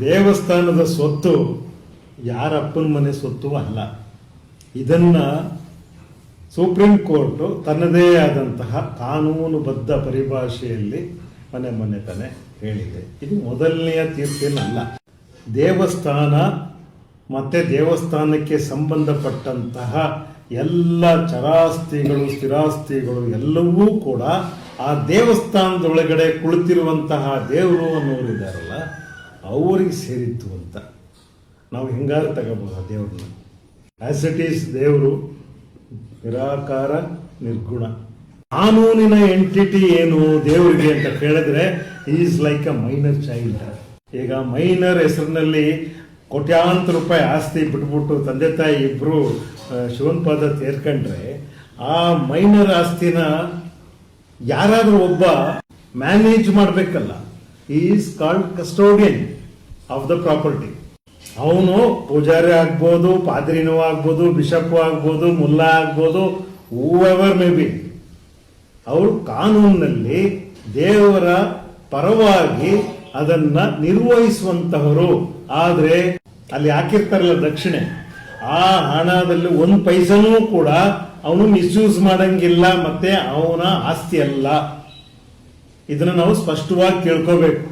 ದೇವಸ್ಥಾನದ ಸ್ವತ್ತು ಯಾರಪ್ಪನ ಮನೆ ಸ್ವತ್ತು ಅಲ್ಲ. ಇದನ್ನ ಸುಪ್ರೀಂ ಕೋರ್ಟ್ ತನ್ನದೇ ಆದಂತಹ ಕಾನೂನುಬದ್ಧ ಪರಿಭಾಷೆಯಲ್ಲಿ ಮೊನ್ನೆ ತಾನೇ ಹೇಳಿದೆ. ಇದು ಮೊದಲನೆಯ ತೀರ್ಪೇನಲ್ಲ. ದೇವಸ್ಥಾನ ಮತ್ತೆ ದೇವಸ್ಥಾನಕ್ಕೆ ಸಂಬಂಧಪಟ್ಟಂತಹ ಎಲ್ಲ ಚರಾಸ್ತಿಗಳು ಸ್ಥಿರಾಸ್ತಿಗಳು ಎಲ್ಲವೂ ಕೂಡ ಆ ದೇವಸ್ಥಾನದೊಳಗಡೆ ಕುಳಿತಿರುವಂತಹ ದೇವರು ಅನ್ನೋರಿದ್ದಾರಲ್ಲ ಅವ್ರಿಗೆ ಸೇರಿತ್ತು ಅಂತ ನಾವು ಹೆಂಗಾರು ತಗೋಬಹುದು. ದೇವ್ರನ್ನ ಆಸ್ ಇಟ್ ಈಸ್ ದೇವರು ನಿರಾಕಾರ ನಿರ್ಗುಣ. ಕಾನೂನಿನ ಎಂಟಿಟಿ ಏನು ದೇವರಿಗೆ ಅಂತ ಕೇಳಿದ್ರೆ is like a minor child. ಈಗ ಮೈನರ್ ಹೆಸರಿನಲ್ಲಿ ಕೋಟ್ಯಾಂತರ ರೂಪಾಯಿ ಆಸ್ತಿ ಬಿಟ್ಬಿಟ್ಟು ತಂದೆ ತಾಯಿ ಇಬ್ರು ಶಿವನ್ ಪಾದ ತೇರ್ಕೊಂಡ್ರೆ ಆ ಮೈನರ್ ಆಸ್ತಿನ ಯಾರಾದ್ರೂ ಒಬ್ಬ ಮ್ಯಾನೇಜ್ ಮಾಡಬೇಕಲ್ಲ. Is called custodian of the property. ಅವನು ಪೂಜಾರಿ ಆಗ್ಬೋದು, ಪಾದ್ರಿನೂ ಆಗ್ಬೋದು, ಬಿಷಪ್ ಆಗ್ಬೋದು, ಮುಲ್ಲಾ ಆಗ್ಬೋದು, ಹೂಎವರ್ ಮೇ ಬಿ. ಅವರು ಕಾನೂನಿನಲ್ಲಿ ದೇವರ ಪರವಾಗಿ ಅದನ್ನ ನಿರ್ವಹಿಸುವಂತಹವರು. ಆದ್ರೆ ಅಲ್ಲಿ ಹಾಕಿರ್ತಾರಲ್ಲ ದಕ್ಷಿಣೆ, ಆ ಹಣದಲ್ಲಿ ಒಂದು ಪೈಸನೂ ಕೂಡ ಅವನು ಮಿಸ್ಯೂಸ್ ಮಾಡಂಗಿಲ್ಲ, ಮತ್ತೆ ಅವನ ಆಸ್ತಿ ಅಲ್ಲ. ಇದನ್ನ ನಾವು ಸ್ಪಷ್ಟವಾಗಿ ಕೇಳ್ಕೋಬೇಕು.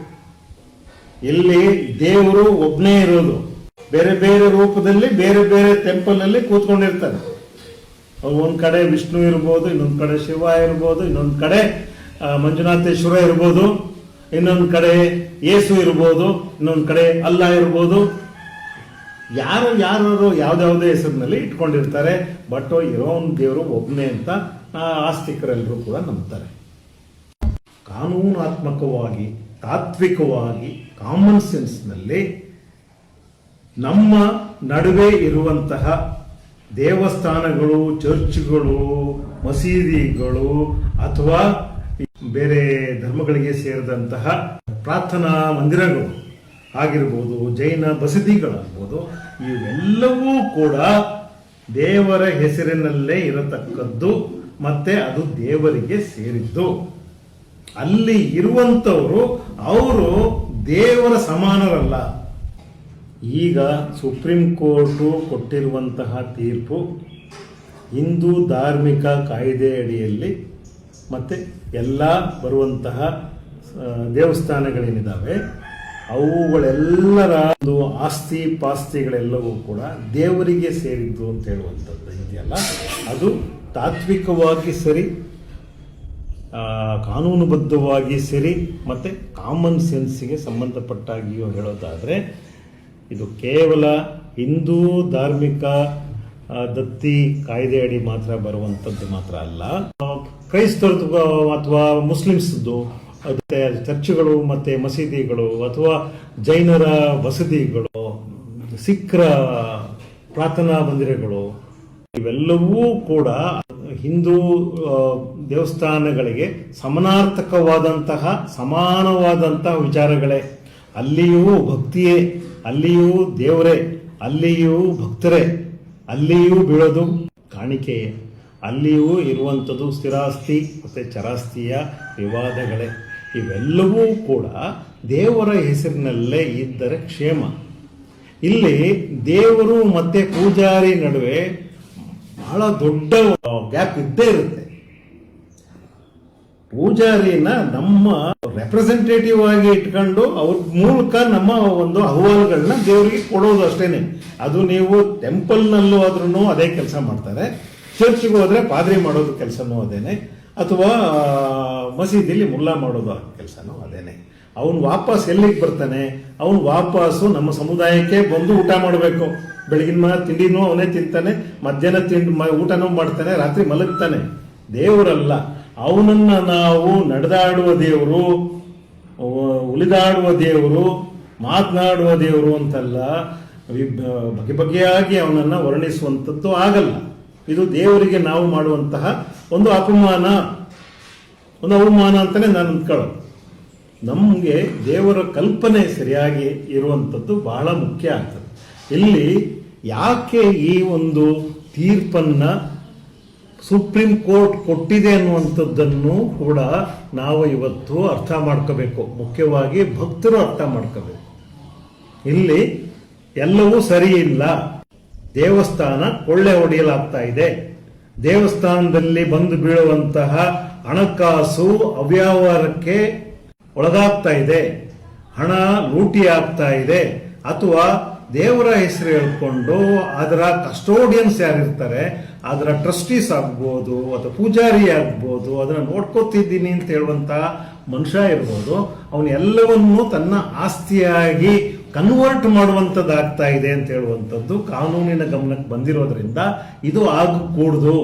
ಇಲ್ಲಿ ದೇವರು ಒಬ್ಬನೇ ಇರೋದು, ಬೇರೆ ಬೇರೆ ರೂಪದಲ್ಲಿ ಬೇರೆ ಬೇರೆ ಟೆಂಪಲ್ ಅಲ್ಲಿ ಕೂತ್ಕೊಂಡಿರ್ತಾರೆ. ಒಂದ್ ಕಡೆ ವಿಷ್ಣು ಇರ್ಬೋದು, ಇನ್ನೊಂದ್ ಕಡೆ ಶಿವ ಇರ್ಬೋದು, ಇನ್ನೊಂದ್ ಕಡೆ ಮಂಜುನಾಥೇಶ್ವರ ಇರ್ಬೋದು, ಇನ್ನೊಂದ್ ಕಡೆ ಯೇಸು ಇರ್ಬೋದು, ಇನ್ನೊಂದ್ ಕಡೆ ಅಲ್ಲ ಇರ್ಬೋದು. ಯಾರು ಯಾವ್ದಾವುದೇ ಹೆಸರಿನಲ್ಲಿ ಇಟ್ಕೊಂಡಿರ್ತಾರೆ. ಬಟ್ ಇರೋನ್ ದೇವರು ಒಬ್ಬನೇ ಅಂತ ಆಸ್ತಿಕರೆಲ್ಲರೂ ಕೂಡ ನಂಬ್ತಾರೆ. ಕಾನೂನಾತ್ಮಕವಾಗಿ, ತಾತ್ವಿಕವಾಗಿ, ಕಾಮನ್ ಸೆನ್ಸ್ನಲ್ಲಿ ನಮ್ಮ ನಡುವೆ ಇರುವಂತಹ ದೇವಸ್ಥಾನಗಳು, ಚರ್ಚ್ಗಳು, ಮಸೀದಿಗಳು ಅಥವಾ ಬೇರೆ ಧರ್ಮಗಳಿಗೆ ಸೇರಿದಂತಹ ಪ್ರಾರ್ಥನಾ ಮಂದಿರಗಳು ಆಗಿರ್ಬೋದು, ಜೈನ ಬಸದಿಗಳಾಗ್ಬೋದು, ಇವೆಲ್ಲವೂ ಕೂಡ ದೇವರ ಹೆಸರಿನಲ್ಲೇ ಇರತಕ್ಕದ್ದು, ಮತ್ತೆ ಅದು ದೇವರಿಗೆ ಸೇರಿದ್ದು. ಅಲ್ಲಿ ಇರುವಂತವರು ಅವರು ದೇವರ ಸಮಾನರಲ್ಲ. ಈಗ ಸುಪ್ರೀಂ ಕೋರ್ಟು ಕೊಟ್ಟಿರುವಂತಹ ತೀರ್ಪು ಹಿಂದೂ ಧಾರ್ಮಿಕ ಕಾಯ್ದೆ ಅಡಿಯಲ್ಲಿ ಮತ್ತೆ ಎಲ್ಲ ಬರುವಂತಹ ದೇವಸ್ಥಾನಗಳೇನಿದ್ದಾವೆ ಅವುಗಳೆಲ್ಲರ ಒಂದು ಆಸ್ತಿ ಪಾಸ್ತಿಗಳೆಲ್ಲವೂ ಕೂಡ ದೇವರಿಗೆ ಸೇರಿದ್ದು ಅಂತ ಹೇಳುವಂಥದ್ದು ಇದೆಯಲ್ಲ, ಅದು ತಾತ್ವಿಕವಾಗಿ ಸರಿ, ಕಾನೂನುಬದ್ಧವಾಗಿ ಸರಿ, ಮತ್ತೆ ಕಾಮನ್ ಸೆನ್ಸ್ಗೆ ಸಂಬಂಧಪಟ್ಟಾಗಿಯೂ ಹೇಳೋದಾದ್ರೆ ಇದು ಕೇವಲ ಹಿಂದೂ ಧಾರ್ಮಿಕ ದತ್ತಿ ಕಾಯ್ದೆ ಅಡಿ ಮಾತ್ರ ಬರುವಂಥದ್ದು ಮಾತ್ರ ಅಲ್ಲ. ಕ್ರೈಸ್ತರದ್ದು ಅಥವಾ ಮುಸ್ಲಿಮ್ಸ್ದು ಮತ್ತೆ ಚರ್ಚ್ಗಳು ಮತ್ತೆ ಮಸೀದಿಗಳು ಅಥವಾ ಜೈನರ ಬಸದಿಗಳು, ಸಿಖ್ರ ಪ್ರಾರ್ಥನಾ ಮಂದಿರಗಳು, ಇವೆಲ್ಲವೂ ಕೂಡ ಹಿಂದೂ ದೇವಸ್ಥಾನಗಳಿಗೆ ಸಮಾನಾರ್ಥಕವಾದಂತಹ ಸಮಾನವಾದಂತಹ ವಿಚಾರಗಳೇ. ಅಲ್ಲಿಯೂ ಭಕ್ತಿಯೇ, ಅಲ್ಲಿಯೂ ದೇವರೇ, ಅಲ್ಲಿಯೂ ಭಕ್ತರೇ, ಅಲ್ಲಿಯೂ ಬೀಳೋದು ಕಾಣಿಕೆಯೇ, ಅಲ್ಲಿಯೂ ಇರುವಂಥದ್ದು ಸ್ಥಿರಾಸ್ತಿ ಮತ್ತೆ ಚರಾಸ್ತಿಯ ವಿವಾದಗಳೇ. ಇವೆಲ್ಲವೂ ಕೂಡ ದೇವರ ಹೆಸರಿನಲ್ಲೇ ಇದ್ದರೆ ಕ್ಷೇಮ. ಇಲ್ಲಿ ದೇವರು ಮತ್ತೆ ಪೂಜಾರಿ ನಡುವೆ ಬಹಳ ದೊಡ್ಡ ಗ್ಯಾಪ್ ಇದ್ದೇ ಇರುತ್ತೆ. ಪೂಜಾರಿನ ನಮ್ಮ ರೆಪ್ರೆಸೆಂಟೇಟಿವ್ ಆಗಿ ಇಟ್ಕೊಂಡು ಅವ್ರ ಮೂಲಕ ನಮ್ಮ ಒಂದು ಅಹವಾಲುಗಳನ್ನ ದೇವರಿಗೆ ಕೊಡೋದು ಅಷ್ಟೇನೆ. ಅದು ನೀವು ಟೆಂಪಲ್ನಲ್ಲೂ ಆದ್ರೂ ಅದೇ ಕೆಲಸ ಮಾಡ್ತಾರೆ, ಚರ್ಚ್ಗೆ ಹೋದ್ರೆ ಪಾದ್ರಿ ಮಾಡೋದು ಕೆಲಸನೂ ಅದೇನೆ, ಅಥವಾ ಮಸೀದಿಲಿ ಮುಲ್ಲಾ ಮಾಡೋದು ಕೆಲಸನೂ ಅದೇನೆ. ಅವನು ವಾಪಸ್ ಎಲ್ಲಿಗೆ ಬರ್ತಾನೆ? ಅವನು ವಾಪಸ್ಸು ನಮ್ಮ ಸಮುದಾಯಕ್ಕೆ ಬಂದು ಊಟ ಮಾಡಬೇಕು. ಬೆಳಗಿನ ತಿಂಡಿನೂ ಅವನೇ ತಿಂತಾನೆ, ಮಧ್ಯಾಹ್ನ ಊಟನೂ ಮಾಡ್ತಾನೆ, ರಾತ್ರಿ ಮಲಗ್ತಾನೆ. ದೇವರಲ್ಲ, ಅವನನ್ನ ನಾವು ನಡೆದಾಡುವ ದೇವರು, ಉಳಿದಾಡುವ ದೇವರು, ಮಾತನಾಡುವ ದೇವರು ಅಂತಲ್ಲ, ಬಗೆ ಬಗೆಯಾಗಿ ಅವನನ್ನ ವರ್ಣಿಸುವಂಥದ್ದು ಆಗಲ್ಲ. ಇದು ದೇವರಿಗೆ ನಾವು ಮಾಡುವಂತಹ ಒಂದು ಅಪಮಾನ, ಒಂದು ಅವಮಾನ ಅಂತಾನೆ ನಾನು ಅಂದ್ಕೊಳ್ಳೋದು. ನಮಗೆ ದೇವರ ಕಲ್ಪನೆ ಸರಿಯಾಗಿ ಇರುವಂಥದ್ದು ಬಹಳ ಮುಖ್ಯ ಆಗ್ತದೆ. ಇಲ್ಲಿ ಯಾಕೆ ಈ ಒಂದು ತೀರ್ಪನ್ನ ಸುಪ್ರೀಂ ಕೋರ್ಟ್ ಕೊಟ್ಟಿದೆ ಅನ್ನುವಂಥದ್ದನ್ನು ಕೂಡ ನಾವು ಇವತ್ತು ಅರ್ಥ ಮಾಡ್ಕೋಬೇಕು. ಮುಖ್ಯವಾಗಿ ಭಕ್ತರು ಅರ್ಥ ಮಾಡ್ಕೋಬೇಕು. ಇಲ್ಲಿ ಎಲ್ಲವೂ ಸರಿ ಇಲ್ಲ. ದೇವಸ್ಥಾನ ಕೊಳ್ಳೆ ಹೊಡೆಯಲಾಗ್ತಾ ಇದೆ. ದೇವಸ್ಥಾನದಲ್ಲಿ ಬಂದು ಬೀಳುವಂತಹ ಹಣಕಾಸು ಅವ್ಯವಹಾರಕ್ಕೆ ಒಳಗಾಗ್ತಾ ಇದೆ, ಹಣ ಲೂಟಿ ಆಗ್ತಾ ಇದೆ. ಅಥವಾ ದೇವರ ಹೆಸರು ಹೇಳ್ಕೊಂಡು ಅದರ ಕಸ್ಟೋಡಿಯನ್ಸ್ ಯಾರಿರ್ತಾರೆ, ಅದರ ಟ್ರಸ್ಟೀಸ್ ಆಗ್ಬೋದು ಅಥವಾ ಪೂಜಾರಿ ಆಗ್ಬೋದು, ಅದನ್ನ ನೋಡ್ಕೋತಿದ್ದೀನಿ ಅಂತ ಹೇಳುವಂತಹ ಮನುಷ್ಯ ಇರ್ಬೋದು, ಅವನು ಎಲ್ಲವನ್ನೂ ತನ್ನ ಆಸ್ತಿಯಾಗಿ ಕನ್ವರ್ಟ್ ಮಾಡುವಂಥದ್ದಾಗ್ತಾ ಇದೆ ಅಂತ ಹೇಳುವಂಥದ್ದು ಕಾನೂನಿನ ಗಮನಕ್ಕೆ ಬಂದಿರೋದ್ರಿಂದ ಇದು ಆಗಕೂಡದು.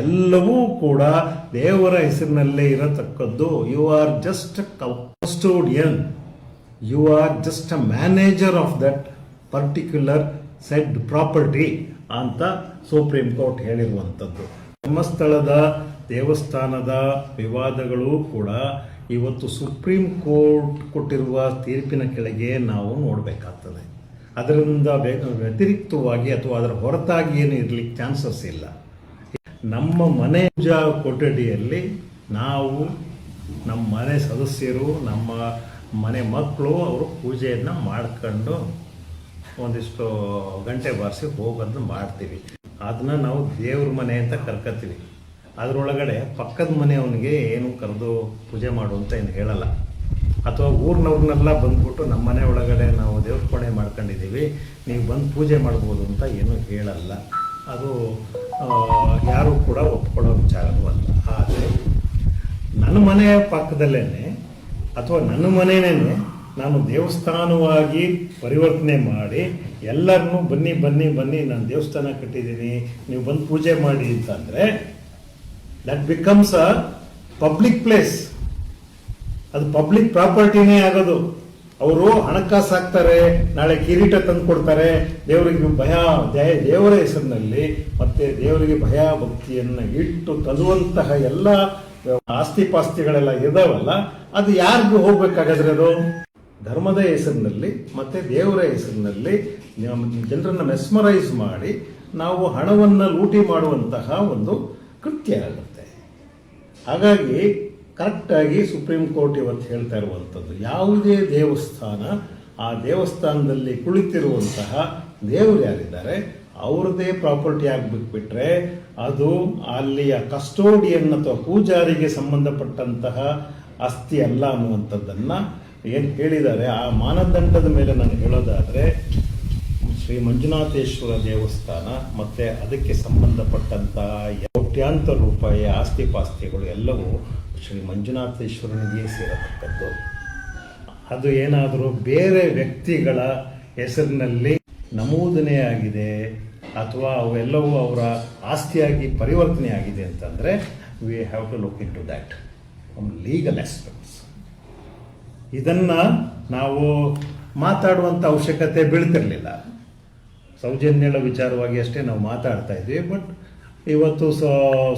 ಎಲ್ಲವೂ ಕೂಡ ದೇವರ ಹೆಸರಿನಲ್ಲೇ ಇರತಕ್ಕದ್ದು. You are just custodian, you are just a manager of that particular said property ಅಂತ ಸುಪ್ರೀಂ ಕೋರ್ಟ್ ಹೇಳಿರುವಂಥದ್ದು. ಧರ್ಮಸ್ಥಳದ ದೇವಸ್ಥಾನದ ವಿವಾದಗಳು ಕೂಡ ಇವತ್ತು ಸುಪ್ರೀಂ ಕೋರ್ಟ್ ಕೊಟ್ಟಿರುವ ತೀರ್ಪಿನ ಕೆಳಗೆ ನಾವು ನೋಡಬೇಕಾಗ್ತದೆ. ಅದರಿಂದ ವ್ಯತಿರಿಕ್ತವಾಗಿ ಅಥವಾ ಅದರ ಹೊರತಾಗಿ ಏನು ಇರಲಿಕ್ಕೆ ಚಾನ್ಸಸ್ ಇಲ್ಲ. ನಮ್ಮ ಮನೆ ಪೂಜಾ ಕೊಠಡಿಯಲ್ಲಿ ನಾವು, ನಮ್ಮ ಮನೆ ಸದಸ್ಯರು, ನಮ್ಮ ಮನೆ ಮಕ್ಕಳು ಅವರು ಪೂಜೆಯನ್ನು ಮಾಡ್ಕೊಂಡು ಒಂದಿಷ್ಟು ಗಂಟೆ ಬಾರಿಸಿ ಹೋಗೋದನ್ನ ಮಾಡ್ತೀವಿ. ಅದನ್ನ ನಾವು ದೇವ್ರ ಮನೆ ಅಂತ ಕರ್ಕೊತೀವಿ. ಅದರೊಳಗಡೆ ಪಕ್ಕದ ಮನೆಯವನಿಗೆ ಏನು ಕರೆದು ಪೂಜೆ ಮಾಡು ಅಂತ ಏನು ಹೇಳಲ್ಲ. ಅಥವಾ ಊರಿನವ್ರನ್ನೆಲ್ಲ ಬಂದ್ಬಿಟ್ಟು ನಮ್ಮ ಮನೆ ಒಳಗಡೆ ನಾವು ದೇವ್ರ ಕೋಣೆ ಮಾಡ್ಕೊಂಡಿದ್ದೀವಿ, ನೀವು ಬಂದು ಪೂಜೆ ಮಾಡ್ಬೋದು ಅಂತ ಏನೂ ಹೇಳಲ್ಲ. ಅದು ಯಾರೂ ಕೂಡ ಒಪ್ಕೊಳ್ಳೋ ವಿಚಾರವೂ ಅಲ್ಲ. ಆದರೆ ನನ್ನ ಮನೆಯ ಪಕ್ಕದಲ್ಲೇ ಅಥವಾ ನನ್ನ ಮನೆಯೇ ನಾನು ದೇವಸ್ಥಾನವಾಗಿ ಪರಿವರ್ತನೆ ಮಾಡಿ ಎಲ್ಲರನ್ನೂ ಬನ್ನಿ ಬನ್ನಿ ಬನ್ನಿ ನಾನು ದೇವಸ್ಥಾನ ಕಟ್ಟಿದ್ದೀನಿ, ನೀವು ಬಂದು ಪೂಜೆ ಮಾಡಿ ಅಂತಂದರೆ that becomes a public place. ಅದು ಪಬ್ಲಿಕ್ ಪ್ರಾಪರ್ಟಿನೇ ಆಗೋದು. ಅವರು ಹಣಕಾಸು ಹಾಕ್ತಾರೆ, ನಾಳೆ ಕಿರೀಟ ತಂದು ಕೊಡ್ತಾರೆ, ದೇವರಿಗೆ ದೇವರ ಹೆಸರಿನಲ್ಲಿ ಮತ್ತೆ ದೇವರಿಗೆ ಭಯ ಭಕ್ತಿಯನ್ನು ಇಟ್ಟು ತರುವಂತಹ ಎಲ್ಲ ಆಸ್ತಿ ಪಾಸ್ತಿಗಳೆಲ್ಲ ಇದಾವಲ್ಲ, ಅದು ಯಾರಿಗೂ ಹೋಗ್ಬೇಕಾಗಾದ್ರೆ ಅದು ಧರ್ಮದ ಹೆಸರಿನಲ್ಲಿ ಮತ್ತೆ ದೇವರ ಹೆಸರಿನಲ್ಲಿ ಜನರನ್ನ ಮೆಸ್ಮರೈಸ್ ಮಾಡಿ ನಾವು ಹಣವನ್ನು ಲೂಟಿ ಮಾಡುವಂತಹ ಒಂದು ಕೃತ್ಯ ಆಗುತ್ತೆ. ಹಾಗಾಗಿ ಕರೆಕ್ಟಾಗಿ ಸುಪ್ರೀಂ ಕೋರ್ಟ್ ಇವತ್ತು ಹೇಳ್ತಾ ಇರುವಂಥದ್ದು, ಯಾವುದೇ ದೇವಸ್ಥಾನ, ಆ ದೇವಸ್ಥಾನದಲ್ಲಿ ಕುಳಿತಿರುವಂತಹ ದೇವರು ಯಾರಿದ್ದಾರೆ ಅವ್ರದ್ದೇ ಪ್ರಾಪರ್ಟಿ ಆಗ್ಬಿಟ್ಬಿಟ್ರೆ ಅದು ಅಲ್ಲಿಯ ಕಸ್ಟೋಡಿಯನ್ ಅಥವಾ ಪೂಜಾರಿಗೆ ಸಂಬಂಧಪಟ್ಟಂತಹ ಆಸ್ತಿ ಅಲ್ಲ ಅನ್ನುವಂಥದ್ದನ್ನು ಏನು ಹೇಳಿದ್ದಾರೆ. ಆ ಮಾನದಂಡದ ಮೇಲೆ ನಾನು ಹೇಳೋದಾದರೆ ಶ್ರೀ ಮಂಜುನಾಥೇಶ್ವರ ದೇವಸ್ಥಾನ ಮತ್ತು ಅದಕ್ಕೆ ಸಂಬಂಧಪಟ್ಟಂತಹ ಕೋಟ್ಯಾಂತರ ರೂಪಾಯಿ ಆಸ್ತಿ ಪಾಸ್ತಿಗಳು ಎಲ್ಲವೂ ಶ್ರೀ ಮಂಜುನಾಥೇಶ್ವರನಿಗೆ ಸೇರತಕ್ಕದ್ದು. ಅದು ಏನಾದರೂ ಬೇರೆ ವ್ಯಕ್ತಿಗಳ ಹೆಸರಿನಲ್ಲಿ ನಮೂದನೆ ಆಗಿದೆ ಅಥವಾ ಅವೆಲ್ಲವೂ ಅವರ ಆಸ್ತಿಯಾಗಿ ಪರಿವರ್ತನೆ ಆಗಿದೆ ಅಂತಂದರೆ we have to look into that from legal aspects. ಇದನ್ನು ನಾವು ಮಾತಾಡುವಂಥ ಅವಶ್ಯಕತೆ ಬೀಳ್ತಿರಲಿಲ್ಲ. ಸೌಜನ್ಯಗಳ ವಿಚಾರವಾಗಿ ಅಷ್ಟೇ ನಾವು ಮಾತಾಡ್ತಾ ಇದ್ವಿ. ಬಟ್ ಇವತ್ತು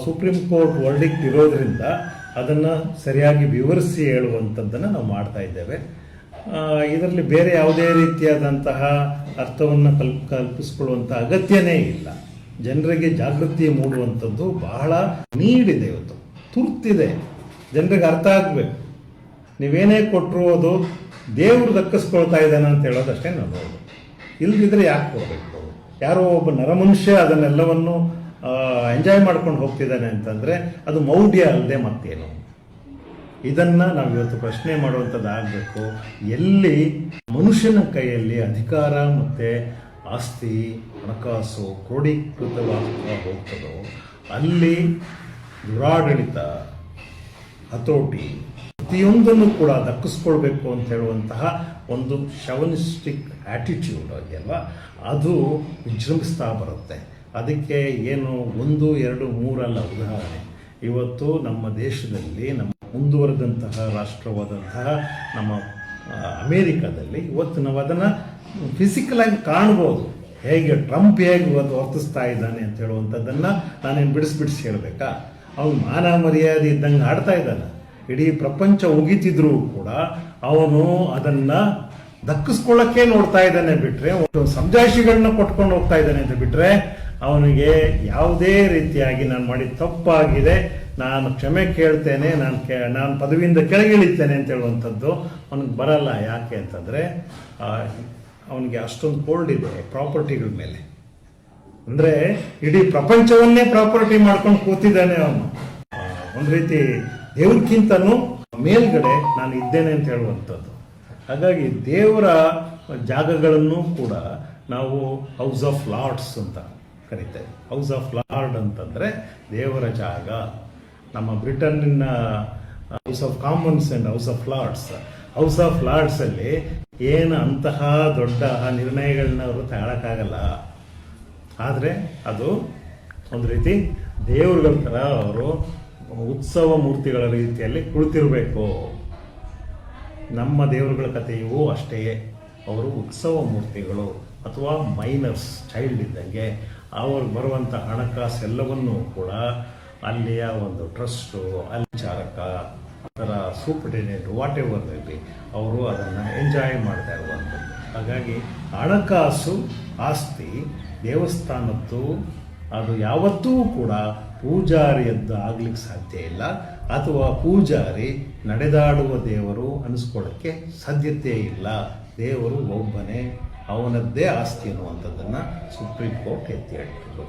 ಸುಪ್ರೀಂ ಕೋರ್ಟ್ ವರ್ಡಿಕ್ಟ್ ಇರೋದ್ರಿಂದ ಅದನ್ನು ಸರಿಯಾಗಿ ವಿವರಿಸಿ ಹೇಳುವಂಥದ್ದನ್ನು ನಾವು ಮಾಡ್ತಾ ಇದ್ದೇವೆ. ಇದರಲ್ಲಿ ಬೇರೆ ಯಾವುದೇ ರೀತಿಯಾದಂತಹ ಅರ್ಥವನ್ನು ಕಲ್ಪಿಸ್ಕೊಳ್ಳುವಂಥ ಅಗತ್ಯನೇ ಇಲ್ಲ. ಜನರಿಗೆ ಜಾಗೃತಿ ಮೂಡುವಂಥದ್ದು ಬಹಳ ನೀಡಿದೆ, ಇವತ್ತು ತುರ್ತಿದೆ. ಜನರಿಗೆ ಅರ್ಥ ಆಗಬೇಕು. ನೀವೇನೇ ಕೊಟ್ಟರು ಅದು ದೇವರು ದಕ್ಕಿಸ್ಕೊಳ್ತಾ ಇದ್ದಾನೆ ಅಂತ ಹೇಳೋದಷ್ಟೇ ನಾವು ನೋಡೋದು. ಇಲ್ಲದಿದ್ದರೆ ಯಾಕೆ ಕೊಡಬೇಕು? ಯಾರೋ ಒಬ್ಬ ನರಮನುಷ್ಯ ಅದನ್ನೆಲ್ಲವನ್ನು ಎಂಜಾಯ್ ಮಾಡ್ಕೊಂಡು ಹೋಗ್ತಿದ್ದಾನೆ ಅಂತಂದರೆ ಅದು ಮೌಢ್ಯ ಅಲ್ಲದೆ ಮತ್ತೇನು? ಇದನ್ನು ನಾವು ಇವತ್ತು ಪ್ರಶ್ನೆ ಮಾಡುವಂಥದ್ದು ಆಗಬೇಕು. ಎಲ್ಲಿ ಮನುಷ್ಯನ ಕೈಯಲ್ಲಿ ಅಧಿಕಾರ ಮತ್ತು ಆಸ್ತಿ ಹಣಕಾಸು ಕ್ರೋಢೀಕೃತವಾಗ್ತಾ ಹೋಗ್ತದೋ ಅಲ್ಲಿ ದುರಾಡಳಿತ, ಹತೋಟಿ ಪ್ರತಿಯೊಂದನ್ನು ಕೂಡ ದಕ್ಕಿಸ್ಕೊಳ್ಬೇಕು ಅಂತ ಹೇಳುವಂತಹ ಒಂದು ಶವನಿಸ್ಟಿಕ್ ಆಟಿಟ್ಯೂಡ್ ಇದೆಯಲ್ವ, ಅದು ವಿಜೃಂಭಿಸ್ತಾ ಬರುತ್ತೆ. ಅದಕ್ಕೆ ಏನು 1, 2, 3 ಅಲ್ಲ ಉದಾಹರಣೆ. ಇವತ್ತು ನಮ್ಮ ದೇಶದಲ್ಲಿ, ನಮ್ಮ ಮುಂದುವರೆದಂತಹ ರಾಷ್ಟ್ರವಾದಂತಹ ನಮ್ಮ ಅಮೇರಿಕಾದಲ್ಲಿ ಇವತ್ತು ನಾವು ಅದನ್ನು ಫಿಸಿಕಲ್ ಆಗಿ ಕಾಣ್ಬೋದು. ಹೇಗೆ ಟ್ರಂಪ್ ಹೇಗೆ ವರ್ತಿಸ್ತಾ ಇದ್ದಾನೆ ಅಂತ ಹೇಳುವಂಥದ್ದನ್ನು ನಾನೇನು ಬಿಡಿಸಿ ಹೇಳಬೇಕಾ? ಅವನು ಮಾನ ಮರ್ಯಾದೆ ಇದ್ದಂಗೆ ಆಡ್ತಾ ಇದ್ದಾನೆ. ಇಡೀ ಪ್ರಪಂಚ ಉಗಿತಿದ್ರೂ ಕೂಡ ಅವನು ಅದನ್ನು ದಕ್ಕಿಸ್ಕೊಳ್ಳೋಕ್ಕೆ ನೋಡ್ತಾ ಇದ್ದಾನೆ ಬಿಟ್ಟರೆ, ಸಮಜಾಯಿಷಿಗಳನ್ನ ಕೊಟ್ಕೊಂಡು ಹೋಗ್ತಾ ಇದ್ದಾನೆ ಅಂತ ಬಿಟ್ಟರೆ ಅವನಿಗೆ ಯಾವುದೇ ರೀತಿಯಾಗಿ ನಾನು ಮಾಡಿದ ತಪ್ಪಾಗಿದೆ, ನಾನು ಕ್ಷಮೆ ಕೇಳ್ತೇನೆ, ನಾನು ಪದವಿಯಿಂದ ಕೆಳಗಿಳಿತೇನೆ ಅಂತ ಹೇಳುವಂಥದ್ದು ಅವನಿಗೆ ಬರಲ್ಲ. ಯಾಕೆ ಅಂತಂದರೆ ಅವನಿಗೆ ಅಷ್ಟೊಂದು ಹೋಲ್ಡ್ ಇದೆ ಪ್ರಾಪರ್ಟಿಗಳ ಮೇಲೆ. ಅಂದರೆ ಇಡೀ ಪ್ರಪಂಚವನ್ನೇ ಪ್ರಾಪರ್ಟಿ ಮಾಡ್ಕೊಂಡು ಕೂತಿದ್ದಾನೆ ಅವನು. ಒಂದು ರೀತಿ ದೇವ್ರಕ್ಕಿಂತನೂ ಮೇಲ್ಗಡೆ ನಾನು ಇದ್ದೇನೆ ಅಂತ ಹೇಳುವಂಥದ್ದು. ಹಾಗಾಗಿ ದೇವರ ಜಾಗಗಳನ್ನು ಕೂಡ ನಾವು ಹೌಸ್ ಆಫ್ ಲಾರ್ಡ್ಸ್ ಅಂತ ಕರಿತೇವೆ. ಹೌಸ್ ಆಫ್ ಲಾರ್ಡ್ ಅಂತಂದರೆ ದೇವರ ಜಾಗ. ನಮ್ಮ ಬ್ರಿಟನ್ನಿನ House of Commons and House of Lords. House of ಲಾರ್ಡ್ಸಲ್ಲಿ ಏನು ಅಂತಹ ದೊಡ್ಡ ನಿರ್ಣಯಗಳನ್ನ ಅವರು ತಗೊಳಕ್ಕಾಗಲ್ಲ. ಆದರೆ ಅದು ಒಂದು ರೀತಿ ದೇವರುಗಳ ಥರ ಅವರು ಉತ್ಸವ ಮೂರ್ತಿಗಳ ರೀತಿಯಲ್ಲಿ ಕುಳಿತಿರಬೇಕು. ನಮ್ಮ ದೇವರುಗಳ ಕಥೆಯೂ ಅಷ್ಟೇ. ಅವರು ಉತ್ಸವ ಮೂರ್ತಿಗಳು ಅಥವಾ ಮೈನರ್ಸ್, ಚೈಲ್ಡ್ ಇದ್ದಂಗೆ. ಅವ್ರಿಗೆ ಬರುವಂಥ ಹಣಕಾಸು ಎಲ್ಲವನ್ನೂ ಕೂಡ ಅಲ್ಲಿಯ ಒಂದು ಟ್ರಸ್ಟು, ಅಲ್ಲಿ ಚಾರಕ, ಅದರ ಸೂಪರ್ಟೆಂಡೆಂಟ್, ವಾಟ್ ಎವರ್ ಇರಲಿ, ಅವರು ಅದನ್ನು ಎಂಜಾಯ್ ಮಾಡ್ತಾ ಇರುವಂಥದ್ದು. ಹಾಗಾಗಿ ಹಣಕಾಸು ಆಸ್ತಿ ದೇವಸ್ಥಾನದ್ದು ಅದು ಯಾವತ್ತೂ ಕೂಡ ಪೂಜಾರಿಯದ್ದು ಆಗ್ಲಿಕ್ಕೆ ಸಾಧ್ಯ ಇಲ್ಲ, ಅಥವಾ ಪೂಜಾರಿ ನಡೆದಾಡುವ ದೇವರು ಅನಿಸ್ಕೊಳ್ಳೋಕ್ಕೆ ಸಾಧ್ಯತೆ ಇಲ್ಲ. ದೇವರು ಒಬ್ಬನೇ, ಅವನದ್ದೇ ಆಸ್ತಿ ಅನ್ನುವಂಥದ್ದನ್ನು ಸುಪ್ರೀಂ ಕೋರ್ಟ್ ಎತ್ತಿ ಹೇಳಿದ್ರು.